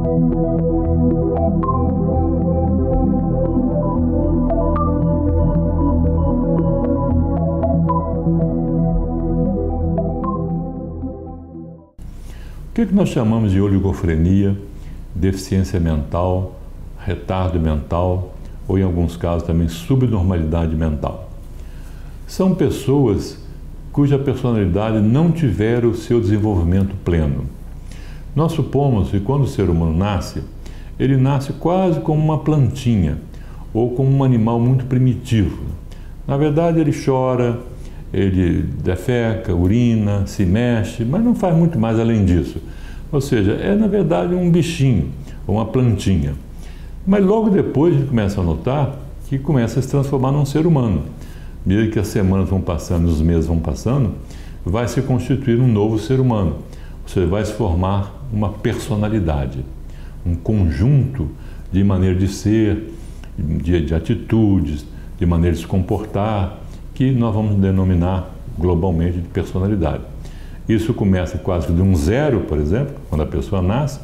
O que nós chamamos de oligofrenia, deficiência mental, retardo mental ou, em alguns casos, também subnormalidade mental? São pessoas cuja personalidade não tiver o seu desenvolvimento pleno. Nós supomos que quando o ser humano nasce, ele nasce quase como uma plantinha ou como um animal muito primitivo. Na verdade, ele chora, ele defeca, urina, se mexe, mas não faz muito mais além disso. Ou seja, é na verdade um bichinho, uma plantinha. Mas logo depois a gente começa a notar que começa a se transformar num ser humano. Mesmo que as semanas vão passando, os meses vão passando, vai se constituir um novo ser humano. Ou seja, vai se formar uma personalidade, um conjunto de maneira de ser, de atitudes, de maneira de se comportar, que nós vamos denominar globalmente de personalidade. Isso começa quase de um zero, por exemplo, quando a pessoa nasce,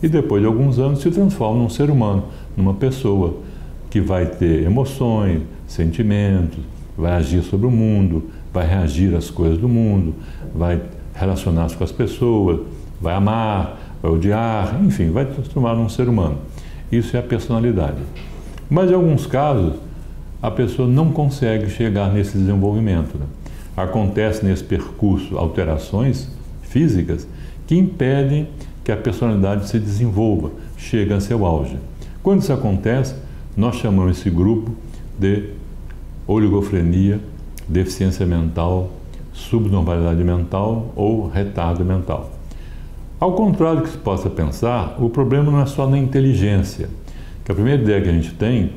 e depois de alguns anos se transforma num ser humano, numa pessoa que vai ter emoções, sentimentos, vai agir sobre o mundo, vai reagir às coisas do mundo, vai relacionar-se com as pessoas, vai amar, vai odiar, enfim, vai se transformar num ser humano. Isso é a personalidade. Mas em alguns casos, a pessoa não consegue chegar nesse desenvolvimento, né? Acontece nesse percurso alterações físicas que impedem que a personalidade se desenvolva, chegue a seu auge. Quando isso acontece, nós chamamos esse grupo de oligofrenia, deficiência mental, subnormalidade mental ou retardo mental. Ao contrário do que se possa pensar, o problema não é só na inteligência. Que a primeira ideia que a gente tem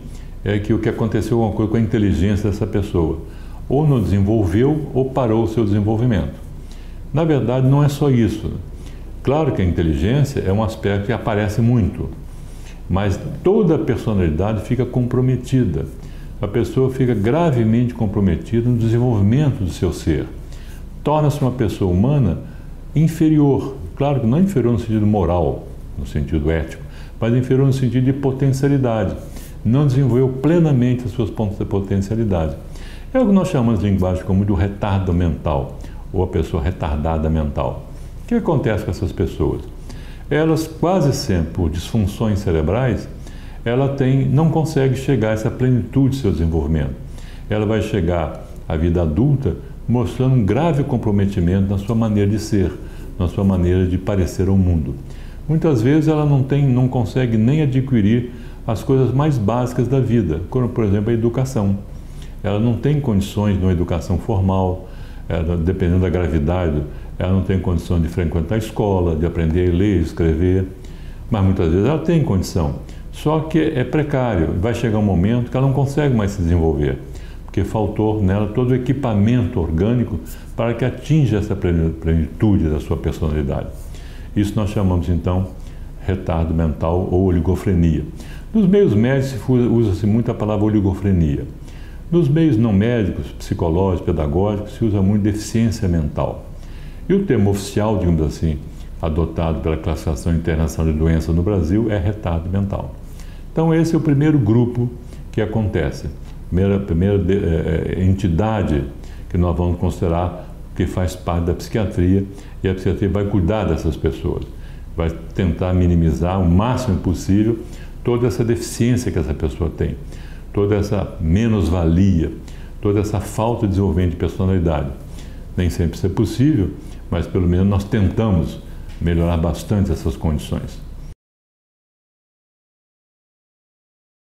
é que o que aconteceu alguma coisa com a inteligência dessa pessoa. Ou não desenvolveu ou parou o seu desenvolvimento. Na verdade, não é só isso. Claro que a inteligência é um aspecto que aparece muito, mas toda a personalidade fica comprometida. A pessoa fica gravemente comprometida no desenvolvimento do seu ser. Torna-se uma pessoa humana inferior. Claro que não inferior no sentido moral, no sentido ético, mas inferior no sentido de potencialidade. Não desenvolveu plenamente as suas potencialidades. É o que nós chamamos de linguagem comum do retardo mental, ou a pessoa retardada mental. O que acontece com essas pessoas? Elas quase sempre, por disfunções cerebrais, ela não consegue chegar a essa plenitude do seu desenvolvimento. Ela vai chegar à vida adulta mostrando um grave comprometimento na sua maneira de ser, na sua maneira de parecer ao mundo. Muitas vezes ela não consegue nem adquirir as coisas mais básicas da vida, como, por exemplo, a educação. Ela não tem condições de uma educação formal, dependendo da gravidade, ela não tem condições de frequentar a escola, de aprender a ler e escrever, mas muitas vezes ela tem condição. Só que é precário, vai chegar um momento que ela não consegue mais se desenvolver, porque faltou nela todo o equipamento orgânico para que atinja essa plenitude da sua personalidade. Isso nós chamamos então retardo mental ou oligofrenia. Nos meios médicos usa-se muito a palavra oligofrenia. Nos meios não médicos, psicológicos, pedagógicos, se usa muito deficiência mental. E o termo oficial, digamos assim, adotado pela Classificação Internacional de Doenças no Brasil, é retardo mental. Então esse é o primeiro grupo que acontece, a primeira entidade que nós vamos considerar que faz parte da psiquiatria, e a psiquiatria vai cuidar dessas pessoas, vai tentar minimizar o máximo possível toda essa deficiência que essa pessoa tem, toda essa menos-valia, toda essa falta de desenvolvimento de personalidade. Nem sempre isso é possível, mas pelo menos nós tentamos melhorar bastante essas condições.